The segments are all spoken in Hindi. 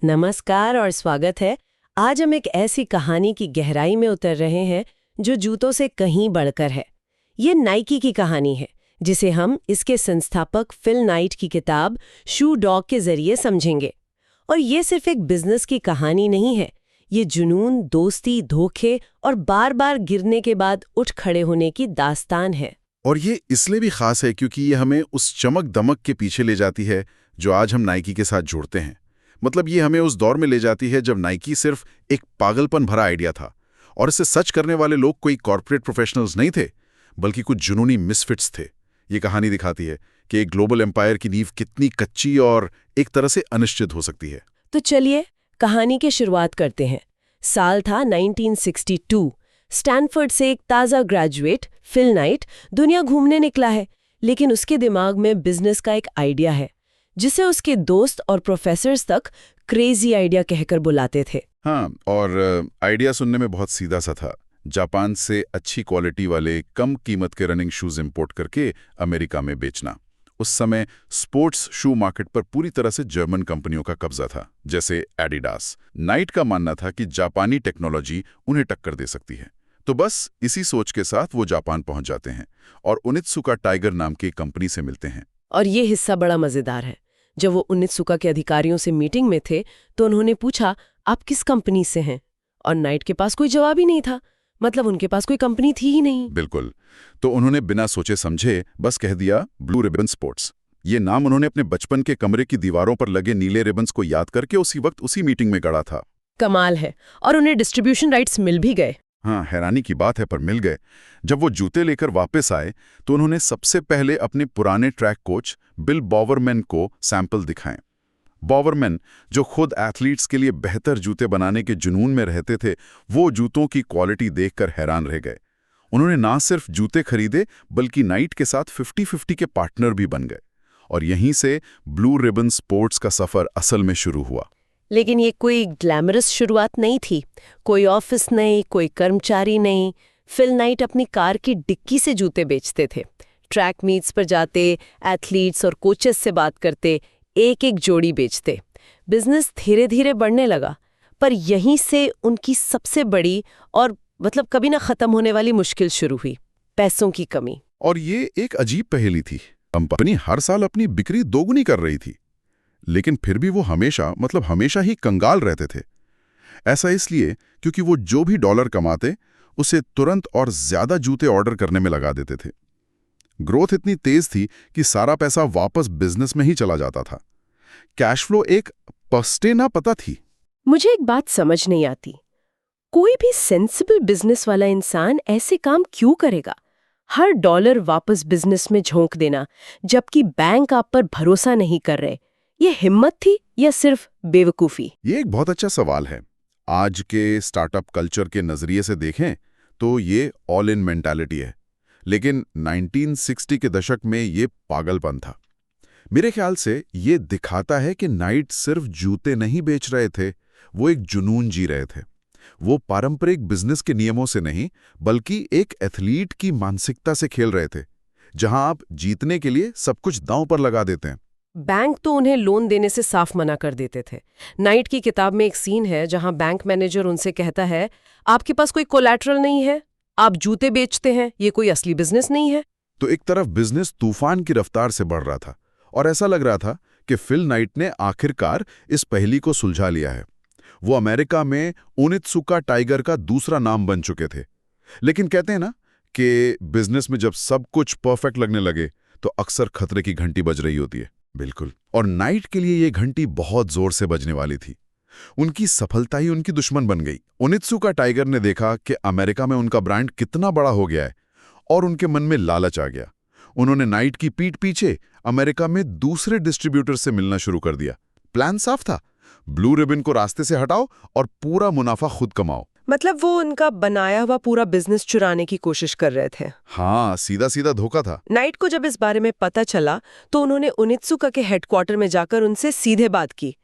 नमस्कार और स्वागत है। आज हम एक ऐसी कहानी की गहराई में उतर रहे हैं जो जूतों से कहीं बढ़कर है। ये नाइकी की कहानी है जिसे हम इसके संस्थापक फिल नाइट की किताब शू डॉग के जरिए समझेंगे। और ये सिर्फ एक बिजनेस की कहानी नहीं है, ये जुनून, दोस्ती, धोखे और बार बार गिरने के बाद उठ खड़े होने की दास्तान है। और ये इसलिए भी खास है क्योंकि ये हमें उस चमक दमक के पीछे ले जाती है जो आज हम नाइकी के साथ जोड़ते हैं। मतलब ये हमें उस दौर में ले जाती है जब नाइकी सिर्फ एक पागलपन भरा आइडिया था और इसे सच करने वाले लोग कोई कॉर्पोरेट प्रोफेशनल्स नहीं थे, बल्कि कुछ जुनूनी मिसफिट्स थे। ये कहानी दिखाती है कि एक ग्लोबल एम्पायर की नींव कितनी कच्ची और एक तरह से अनिश्चित हो सकती है। तो चलिए कहानी की शुरुआत करते हैं। साल था 1962। स्टैनफोर्ड से एक ताज़ा ग्रेजुएट फिल नाइट दुनिया घूमने निकला है, लेकिन उसके दिमाग में बिजनेस का एक आइडिया है जिसे उसके दोस्त और प्रोफेसर्स तक क्रेजी आइडिया कहकर बुलाते थे। हाँ, और आइडिया सुनने में बहुत सीधा सा था। जापान से अच्छी क्वालिटी वाले कम कीमत के रनिंग शूज इंपोर्ट करके अमेरिका में बेचना। उस समय स्पोर्ट्स शू मार्केट पर पूरी तरह से जर्मन कंपनियों का कब्जा था, जैसे एडिडास। नाइट का मानना था कि जापानी टेक्नोलॉजी उन्हें टक्कर दे सकती है। तो बस इसी सोच के साथ वो जापान पहुंच जाते हैं और ओनित्सुका टाइगर नाम की कंपनी से मिलते हैं। और ये हिस्सा बड़ा मजेदार है। जब वो ओनित्सुका के अधिकारियों से मीटिंग में थे तो उन्होंने पूछा, आप किस कंपनी से हैं? और नाइट के पास कोई जवाब ही नहीं था। मतलब उनके पास कोई कंपनी थी ही नहीं। बिल्कुल। तो उन्होंने बिना सोचे समझे बस कह दिया ब्लू रिबन स्पोर्ट्स। ये नाम उन्होंने अपने बचपन के कमरे की दीवारों पर लगे नीले रिबन्स को याद करके उसी वक्त उसी मीटिंग में गढ़ा था। कमाल है। और उन्हें डिस्ट्रीब्यूशन राइट्स मिल भी गए। हाँ, हैरानी की बात है, पर मिल गए। जब वो जूते लेकर वापस आए तो उन्होंने सबसे पहले अपने पुराने ट्रैक कोच बिल बॉवरमैन को सैंपल दिखाएं। बॉवरमैन, जो खुद एथलीट्स के लिए बेहतर जूते बनाने के जुनून में रहते थे, वो जूतों की क्वालिटी देखकर हैरान रह गए। उन्होंने ना सिर्फ जूते खरीदे बल्कि नाइट के साथ 50-50 के पार्टनर भी बन गए। और यहीं से ब्लू रिबन स्पोर्ट्स का सफर असल में शुरू हुआ। लेकिन ये कोई ग्लैमरस शुरुआत नहीं थी। कोई ऑफिस नहीं, कोई कर्मचारी नहीं। फिल नाइट अपनी कार की डिक्की से जूते बेचते थे। ट्रैक मीट्स पर जाते, एथलीट्स और कोचेस से बात करते, एक एक जोड़ी बेचते। बिजनेस धीरे धीरे बढ़ने लगा, पर यहीं से उनकी सबसे बड़ी और कभी ना खत्म होने वाली मुश्किल शुरू हुई, पैसों की कमी। और ये एक अजीब पहेली थी। कंपनी हर साल अपनी बिक्री दोगुनी कर रही थी, लेकिन फिर भी वो हमेशा ही कंगाल रहते थे। ऐसा इसलिए क्योंकि वो जो भी डॉलर कमाते उसे तुरंत और ज्यादा जूते ऑर्डर करने में लगा देते थे। ग्रोथ इतनी तेज थी कि सारा पैसा वापस बिजनेस में ही चला जाता था। कैश फ्लो एक पस्ते ना पता थी। मुझे एक बात समझ नहीं आती, कोई भी सेंसिबल बिजनेस वाला इंसान ऐसे काम क्यों करेगा? हर डॉलर वापस बिजनेस में झोंक देना, जबकि बैंक आप पर भरोसा नहीं कर रहे। ये हिम्मत थी या सिर्फ बेवकूफी? ये एक बहुत अच्छा सवाल है। आज के स्टार्टअप कल्चर के नजरिए से देखें तो ये ऑल इन मेंटालिटी है, लेकिन 1960 के दशक में ये पागलपन था। मेरे ख्याल से ये दिखाता है कि नाइट सिर्फ जूते नहीं बेच रहे थे, वो एक जुनून जी रहे थे। वो पारंपरिक बिजनेस के नियमों से नहीं, बल्कि एक एथलीट की मानसिकता से खेल रहे थे, जहां आप जीतने के लिए सब कुछ दांव पर लगा देते हैं। बैंक तो उन्हें लोन देने से साफ मना कर देते थे। नाइट की किताब में एक सीन है जहां बैंक मैनेजर उनसे कहता है, आपके पास कोई कोलैटरल नहीं है, आप जूते बेचते हैं, ये कोई असली बिजनेस नहीं है। तो एक तरफ बिजनेस तूफान की रफ्तार से बढ़ रहा था और ऐसा लग रहा था कि फिल नाइट ने आखिरकार इस पहेली को सुलझा लिया है। वो अमेरिका में ओनित्सुका टाइगर का दूसरा नाम बन चुके थे। लेकिन कहते हैं ना कि बिजनेस में जब सब कुछ परफेक्ट लगने लगे तो अक्सर खतरे की घंटी बज रही होती है। बिल्कुल। और नाइट के लिए ये घंटी बहुत जोर से बजने वाली थी। उनकी सफलता ही उनकी दुश्मन बन गई। ओनित्सुका टाइगर ने देखा कि अमेरिका में उनका ब्रांड कितना बड़ा हो गया है और उनके मन में लालच आ गया। उन्होंने नाइट की पीठ पीछे अमेरिका में दूसरे डिस्ट्रीब्यूटर से मिलना शुरू कर दिया। प्लान साफ था, ब्लू रिबन को रास्ते से हटाओ और पूरा मुनाफा खुद कमाओ। मतलब वो उनका बनाया हुआ पूरा बिजनेस चुराने की कोशिश कर रहे थे। हाँ, सीधा सीधा धोखा था। नाइट को जब इस बारे में पता चला तो उन्होंने ओनित्सुका के हेडक्वार्टर में जाकर उनसे सीधे बात की।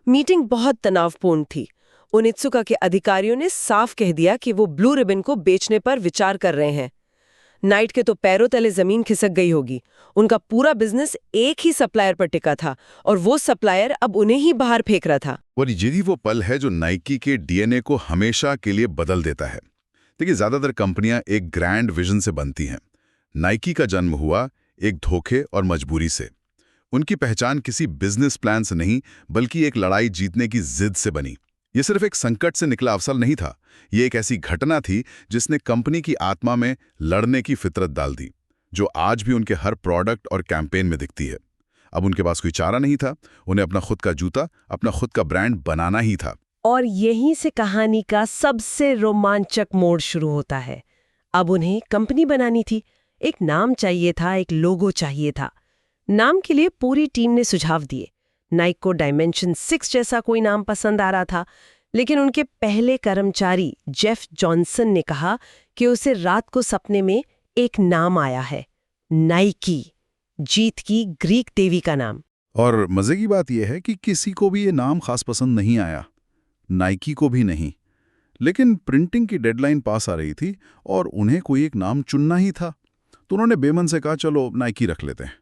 मीटिंग बहुत तनावपूर्ण थी। ओनित्सुका के अधिकारियों ने साफ कह दिया कि वो ब्लू रिबन को बेचने पर विचार कर रहे हैं। नाइट के तो पैरों तले जमीन खिसक गई होगी। उनका पूरा बिजनेस एक ही सप्लायर पर टिका था और वो सप्लायर अब उन्हें ही बाहर फेंक रहा था। और यही वो पल है जो नाइकी के डीएनए को हमेशा के लिए बदल देता है। देखिए, ज्यादातर कंपनियां एक ग्रैंड विजन से बनती हैं। नाइकी का जन्म हुआ एक धोखे और मजबूरी से। उनकी पहचान किसी बिजनेस प्लान से नहीं, बल्कि एक लड़ाई जीतने की जिद से बनी। ये सिर्फ एक संकट से निकला अवसर नहीं था, ये एक ऐसी घटना थी जिसने कंपनी की आत्मा में लड़ने की फितरत डाल दी, जो आज भी उनके हर प्रोडक्ट और कैंपेन में दिखती है। अब उनके पास कोई चारा नहीं था, उन्हें अपना खुद का जूता, अपना खुद का ब्रांड बनाना ही था। और यहीं से कहानी का सबसे रोमांचक मोड़ शुरू होता है। अब उन्हें कंपनी बनानी थी, एक नाम चाहिए था, एक लोगो चाहिए था। नाम के लिए पूरी टीम ने सुझाव दिए। नाइक को डायमेंशन 6 जैसा कोई नाम पसंद आ रहा था, लेकिन उनके पहले कर्मचारी जेफ जॉनसन ने कहा कि उसे रात को सपने में एक नाम आया है, नाइकी, जीत की ग्रीक देवी का नाम। और मजे की बात यह है कि किसी को भी ये नाम खास पसंद नहीं आया, नाइकी को भी नहीं। लेकिन प्रिंटिंग की डेडलाइन पास आ रही थी और उन्हें कोई एक नाम चुनना ही था, तो उन्होंने बेमन से कहा, चलो नाइकी रख लेते हैं।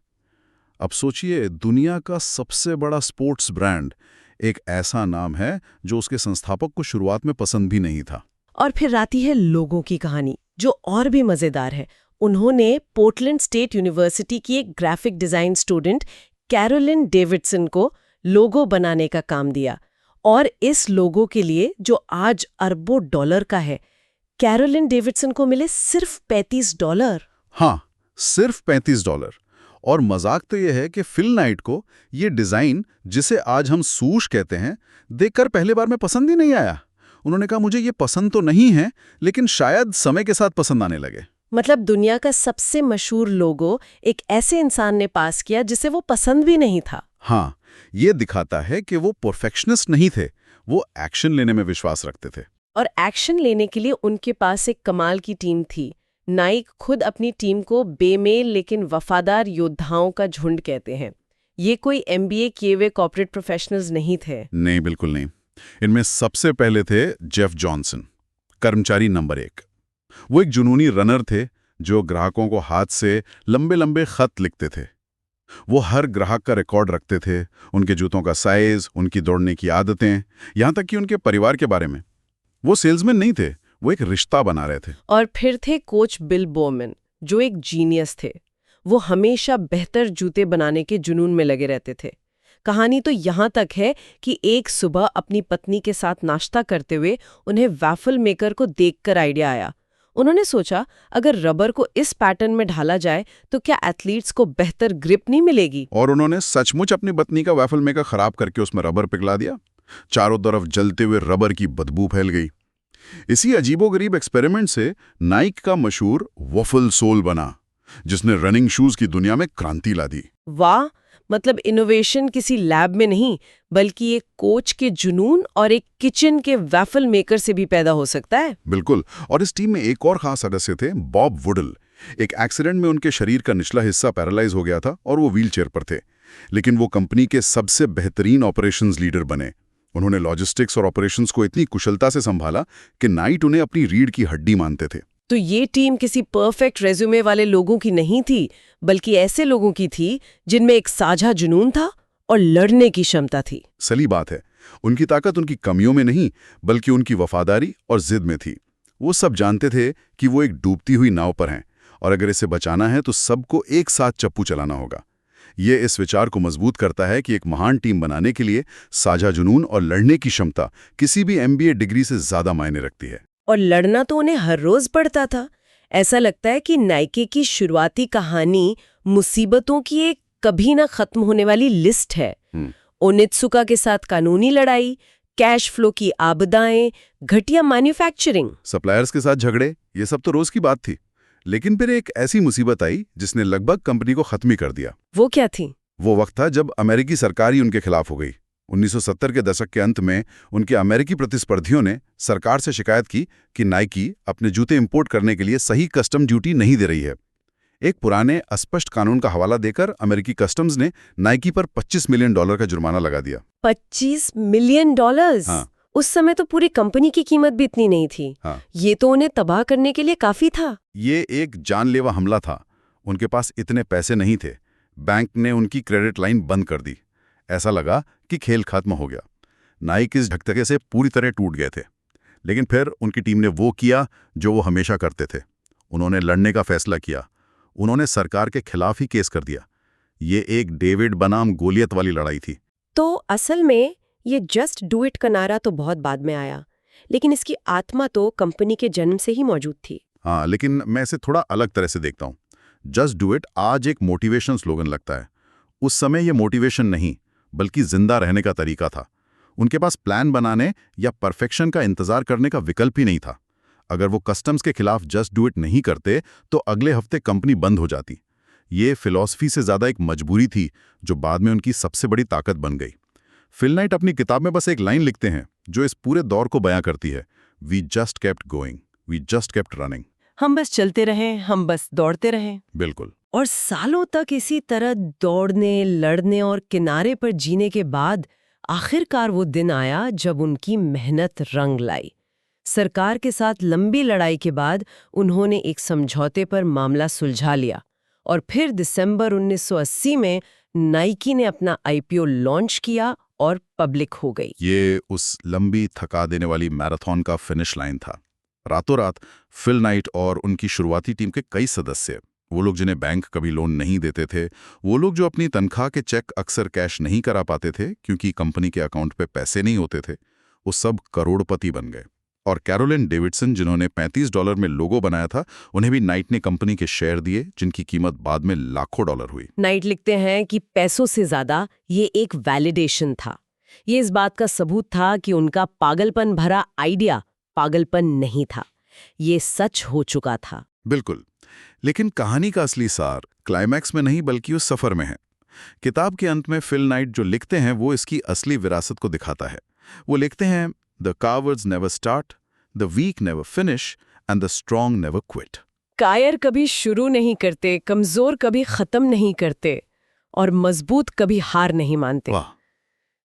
अब सोचिए, दुनिया का सबसे बड़ा स्पोर्ट्स ब्रांड, एक ऐसा नाम है जो उसके संस्थापक को शुरुआत में पसंद भी नहीं था। और फिर आती है लोगों की कहानी, जो और भी मजेदार है। उन्होंने पोर्टलैंड स्टेट यूनिवर्सिटी की एक graphic design student Carolyn Davidson को लोगो बनाने का काम दिया। और इस लोगो के लिए, जो आज अरबों डॉलर का है, कैरोलिन डेविडसन को मिले सिर्फ $35। हाँ, सिर्फ $35। और मजाक तो यह है कि फिल नाइट को ये डिज़ाइन, जिसे आज हम सूश कहते हैं, देखकर पहले बार में पसंद ही नहीं आया। उन्होंने कहा, मुझे ये पसंद तो नहीं है, लेकिन शायद समय के साथ पसंद आने लगे। मतलब दुनिया का सबसे मशहूर लोगो एक ऐसे इंसान ने पास किया जिसे वो पसंद भी नहीं था। हाँ, ये दिखाता है कि वो परफेक्शनिस्ट नहीं थे, वो एक्शन लेने में विश्वास रखते थे। और एक्शन लेने के लिए उनके पास एक कमाल की टीम थी। नाइक खुद अपनी टीम को बेमेल लेकिन वफादार योद्धाओं का झुंड कहते हैं। ये कोई MBA किए हुए कॉर्पोरेट प्रोफेशनल्स नहीं थे। नहीं, बिल्कुल नहीं। इनमें सबसे पहले थे जेफ जॉनसन, कर्मचारी नंबर 1। वो एक जुनूनी रनर थे जो ग्राहकों को हाथ से लंबे लंबे खत लिखते थे। वो हर ग्राहक का रिकॉर्ड रखते थे, उनके जूतों का साइज, उनकी दौड़ने की आदतें, यहाँ तक कि उनके परिवार के बारे में। वो सेल्समैन नहीं थे, वो एक रिश्ता बना रहे थे। और फिर थे कोच बिल बोमन, जो एक जीनियस थे। वो हमेशा बेहतर जूते बनाने के जुनून में लगे रहते थे। कहानी तो यहाँ तक है कि एक सुबह अपनी पत्नी के साथ नाश्ता करते हुए उन्हें वैफल मेकर को देखकर आइडिया आया। उन्होंने सोचा, अगर रबर को इस पैटर्न में ढाला जाए तो क्या एथलीट्स को बेहतर ग्रिप नहीं मिलेगी? और उन्होंने सचमुच अपनी पत्नी का वैफल मेकर खराब करके उसमें रबर पिघला दिया। चारों तरफ जलते हुए रबर की बदबू फैल गई। इसी अजीबोगरीब एक्सपेरिमेंट से नाइक का मशहूर वॉफल सोल बना, जिसने रनिंग शूज की दुनिया में क्रांति ला दी। वाह, मतलब इनोवेशन किसी लैब में नहीं, बल्कि एक कोच के जुनून और एक किचन के वैफल मेकर से भी पैदा हो सकता है। बिल्कुल। और इस टीम में एक और खास सदस्य थे, बॉब वुडल। एक एक्सीडेंट में उनके शरीर का निचला हिस्सा पैरालाइज हो गया था और वो व्हीलचेयर पर थे, लेकिन वो कंपनी के सबसे बेहतरीन ऑपरेशंस लीडर बने। उन्होंने लॉजिस्टिक्स और ऑपरेशंस को इतनी कुशलता से संभाला कि नाइट उन्हें अपनी रीढ़ की हड्डी मानते थे। तो ये टीम किसी परफेक्ट रेज्यूमे वाले लोगों की नहीं थी, बल्कि ऐसे लोगों की थी जिनमें एक साझा जुनून था और लड़ने की क्षमता थी। सही बात है। उनकी ताकत उनकी कमियों में नहीं, बल्कि उनकी वफादारी और जिद में थी। वो सब जानते थे कि वो एक डूबती हुई नाव पर हैं और अगर इसे बचाना है तो सबको एक साथ चप्पू चलाना होगा। ये इस विचार को मजबूत करता है कि एक महान टीम बनाने के लिए साझा जुनून और लड़ने की क्षमता किसी भी MBA डिग्री से ज्यादा मायने रखती है। और लड़ना तो उन्हें हर रोज पड़ता था। ऐसा लगता है कि नाइकी की शुरुआती कहानी मुसीबतों की एक कभी ना खत्म होने वाली लिस्ट है। ओनित्सुका के साथ कानूनी लड़ाई, कैश फ्लो की आपदाएं, घटिया मैन्युफैक्चरिंग, सप्लायर्स के साथ झगड़े, ये सब तो रोज की बात थी। लेकिन फिर एक ऐसी मुसीबत आई जिसने लगभग कंपनी को खत्म ही कर दिया। वो क्या थी? वो वक्त था जब अमेरिकी सरकार ही उनके खिलाफ हो गई। 1970 के दशक के अंत में उनके अमेरिकी प्रतिस्पर्धियों ने सरकार से शिकायत की कि नाइकी अपने जूते इंपोर्ट करने के लिए सही कस्टम ड्यूटी नहीं दे रही है। एक पुराने अस्पष्ट कानून का हवाला देकर अमेरिकी कस्टम्स ने नाइकी पर $25 मिलियन का जुर्माना लगा दिया। $25 मिलियन? हाँ। उस समय तो पूरी कंपनी की कीमत भी इतनी नहीं थी। हाँ। ये तो उन्हें तबाह करने के लिए काफी था। ये एक जानलेवा हमला था। उनके पास इतने पैसे नहीं थे। बैंक ने उनकी क्रेडिट लाइन बंद कर दी। ऐसा लगा कि खेल खत्म हो गया। नाइक इस झटके से पूरी तरह टूट गए थे। लेकिन फिर उनकी टीम ने वो किया जो वो हमेशा करते थे। उन्होंने लड़ने का फैसला किया। उन्होंने सरकार के खिलाफ ही केस कर दिया। ये एक डेविड बनाम गोलियत वाली लड़ाई थी। तो असल में ये जस्ट डू इट का नारा तो बहुत बाद में आया, लेकिन इसकी आत्मा तो कंपनी के जन्म से ही मौजूद थी। हाँ, लेकिन मैं इसे थोड़ा अलग तरह से देखता हूँ। जस्ट डू इट आज एक मोटिवेशन स्लोगन लगता है। उस समय ये मोटिवेशन नहीं, बल्कि जिंदा रहने का तरीका था। उनके पास प्लान बनाने या परफेक्शन का इंतजार करने का विकल्प ही नहीं था। अगर वो कस्टम्स के खिलाफ जस्ट डू इट नहीं करते तो अगले हफ्ते कंपनी बंद हो जाती। ये फिलॉसफी से ज्यादा एक मजबूरी थी जो बाद में उनकी सबसे बड़ी ताकत बन गई। फिल नाइट अपनी किताब में बस एक लाइन लिखते हैं जो इस पूरे दौर को बयां करती है। We just kept going, we just kept running. हम बस चलते रहे, हम बस दौड़ते रहे। बिल्कुल। और सालों तक इसी तरह दौड़ने, लड़ने और किनारे पर जीने के बाद आखिरकार वो दिन आया जब उनकी मेहनत रंग लाई। सरकार के साथ लंबी लड़ाई के बाद उन्होंने एक समझौते पर मामला सुलझा लिया और फिर दिसंबर 1980 में नाइकी ने अपना आईपीओ लॉन्च किया और पब्लिक हो गई। ये उस लंबी थका देने वाली मैराथन का फिनिश लाइन था। रातों रात फिल नाइट और उनकी शुरुआती टीम के कई सदस्य, वो लोग जिन्हें बैंक कभी लोन नहीं देते थे, वो लोग जो अपनी तनख्वाह के चेक अक्सर कैश नहीं करा पाते थे क्योंकि कंपनी के अकाउंट पे पैसे नहीं होते थे, वो सब करोड़पति बन गए। और कैरोलिन डेविडसन, जिन्होंने $35 में लोगो बनाया था, उन्हें भी नाइट ने कंपनी के शेयर दिए जिनकी कीमत बाद में लाखों डॉलर हुई। नाइट लिखते हैं कि पैसों से ज्यादा ये एक वैलिडेशन था। ये इस बात का सबूत था कि उनका पागलपन भरा आइडिया पागलपन नहीं था, ये सच हो चुका था। बिल्कुल। लेकिन कहानी का असली सार क्लाइमैक्स में नहीं बल्कि उस सफर में है। किताब के अंत में फिल नाइट जो लिखते हैं वो इसकी असली विरासत को दिखाता है। वो लिखते हैं, the cowards never start, the weak never finish and the strong never quit. कायर कभी शुरू नहीं करते, कमजोर कभी खत्म नहीं करते और मजबूत कभी हार नहीं मानते। वाह।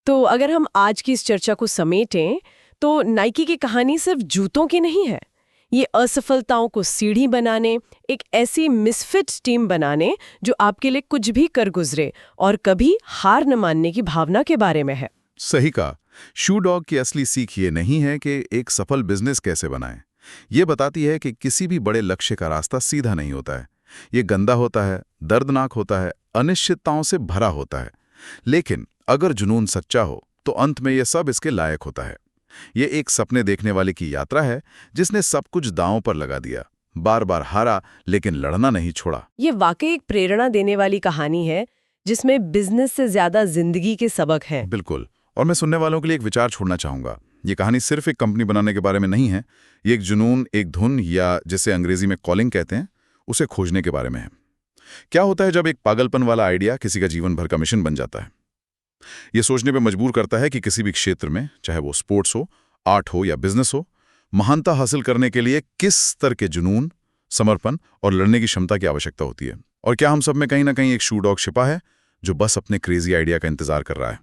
तो अगर हम आज की इस चर्चा को समेटें तो नाइकी की कहानी सिर्फ जूतों की नहीं है। ये असफलताओं को सीढ़ी बनाने, एक ऐसी मिसफिट टीम बनाने जो आपके लिए कुछ भी कर गुजरे और कभी हार न मानने की भावना के बारे में है। सही कहा। शू डॉग की असली सीख ये नहीं है कि एक सफल बिजनेस कैसे बनाएं। ये बताती है कि किसी भी बड़े लक्ष्य का रास्ता सीधा नहीं होता है। ये गंदा होता है, दर्दनाक होता है, अनिश्चितताओं से भरा होता है। लेकिन अगर जुनून सच्चा हो तो अंत में ये सब इसके लायक होता है। ये एक सपने देखने वाले की यात्रा है जिसने सब कुछ दांव पर लगा दिया, बार बार हारा लेकिन लड़ना नहीं छोड़ा। ये वाकई एक प्रेरणा देने वाली कहानी है जिसमें बिजनेस से ज्यादा जिंदगी के सबक हैं। बिल्कुल। और मैं सुनने वालों के लिए एक विचार छोड़ना चाहूंगा। ये कहानी सिर्फ एक कंपनी बनाने के बारे में नहीं है। ये एक जुनून, एक धुन या जिसे अंग्रेजी में कॉलिंग कहते हैं, उसे खोजने के बारे में है। क्या होता है जब एक पागलपन वाला आइडिया किसी का जीवन भर का मिशन बन जाता है? ये सोचने पे मजबूर करता है कि किसी भी क्षेत्र में, चाहे वो स्पोर्ट्स हो, आर्ट हो या बिजनेस हो, महानता हासिल करने के लिए किस स्तर के जुनून, समर्पण और लड़ने की क्षमता की आवश्यकता होती है। और क्या हम सब में कहीं ना कहीं एक शू डॉग छिपा है जो बस अपने क्रेजी आइडिया का इंतजार कर रहा है?